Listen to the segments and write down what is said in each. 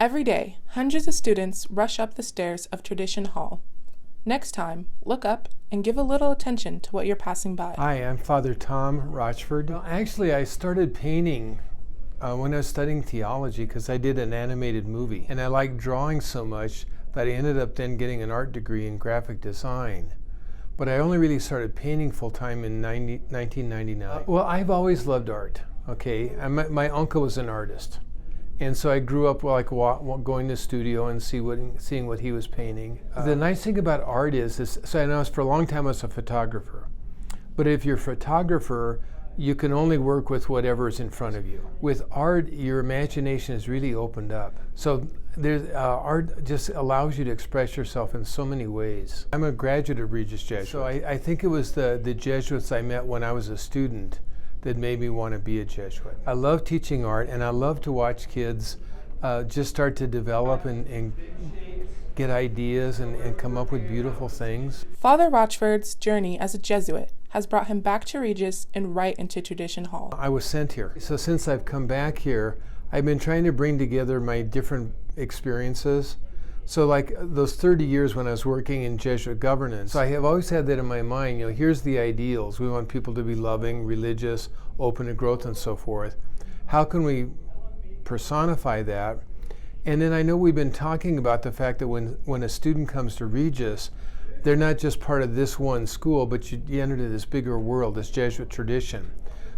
Every day, hundreds of students rush up the stairs of Tradition Hall. Next time, look up and give a little attention to what you're passing by. Hi, I'm Fr Rochford. Well, actually, I started painting when I was studying theology because I did an animated movie. And I liked drawing so much that I ended up then getting an art degree in graphic design. But I only really started painting full-time in 1999. Well, I've always loved art, okay? My uncle was an artist. And so I grew up like going to the studio and seeing what he was painting. The nice thing about art is so I know for a long time I was a photographer. But if you're a photographer, you can only work with whatever is in front of you. With art, your imagination is really opened up. So art just allows you to express yourself in so many ways. I'm a graduate of Regis Jesuits. So I think it was the Jesuits I met when I was a student that made me want to be a Jesuit. I love teaching art, and I love to watch kids just start to develop and get ideas and come up with beautiful things. Father Rochford's journey as a Jesuit has brought him back to Regis and right into Tradition Hall. I was sent here. So since I've come back here, I've been trying to bring together my different experiences. So like those 30 years when I was working in Jesuit governance, I have always had that in my mind, here's the ideals. We want people to be loving, religious, open to growth and so forth. How can we personify that? And then I know we've been talking about the fact that when a student comes to Regis, they're not just part of this one school, but you enter into this bigger world, this Jesuit tradition.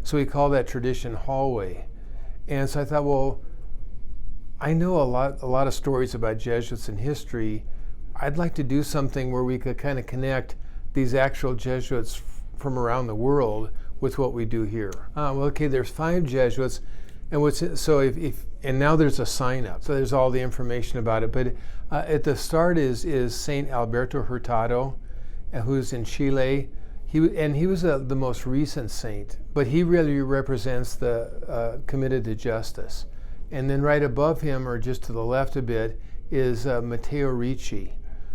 So we call that Tradition Hallway. And so I thought, well, I know a lot of stories about Jesuits in history. I'd like to do something where we could kind of connect these actual Jesuits from around the world with what we do here. Well, okay, there's 5 Jesuits, and now there's a sign up. So there's all the information about it. But at the start is Saint Alberto Hurtado, who's in Chile. He was the most recent saint, but he really represents the committed to justice. And then right above him, or just to the left a bit, is Matteo Ricci,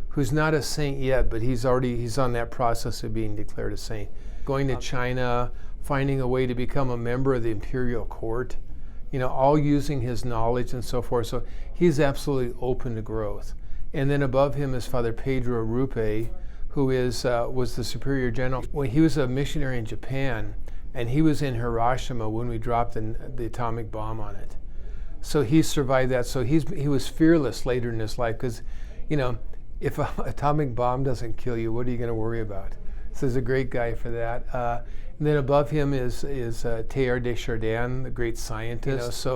who's not a saint yet, but he's on that process of being declared a saint. Going to China, finding a way to become a member of the imperial court, all using his knowledge and so forth. So he's absolutely open to growth. And then above him is Father Pedro Rupe, who was the superior general. When he was a missionary in Japan, and he was in Hiroshima when we dropped the atomic bomb on it. So he survived that. So he was fearless later in his life because, if an atomic bomb doesn't kill you, what are you going to worry about? So he's a great guy for that. And then above him is Teilhard de Chardin, the great scientist.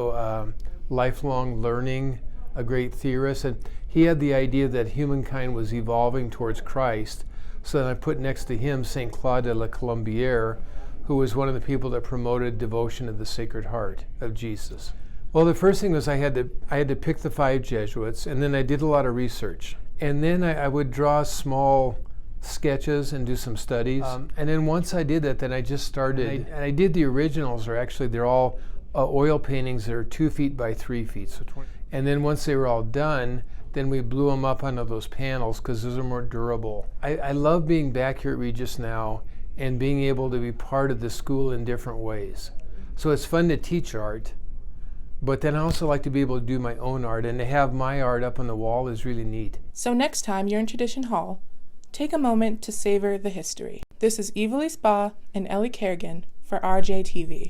Lifelong learning, a great theorist. And he had the idea that humankind was evolving towards Christ. So then I put next to him Saint Claude de la Colombière, who was one of the people that promoted devotion to the Sacred Heart of Jesus. Well, the first thing was I had to pick the 5 Jesuits, and then I did a lot of research. And then I would draw small sketches and do some studies. And then once I did that, then I just started. And I did the originals, they're all oil paintings that are 2 feet by 3 feet. So and then once they were all done, then we blew them up onto those panels because those are more durable. I love being back here at Regis now and being able to be part of the school in different ways. So it's fun to teach art. But then I also like to be able to do my own art, and to have my art up on the wall is really neat. So next time you're in Tradition Hall, take a moment to savor the history. This is Ive Ba and Ellie Carrigan for RJTV.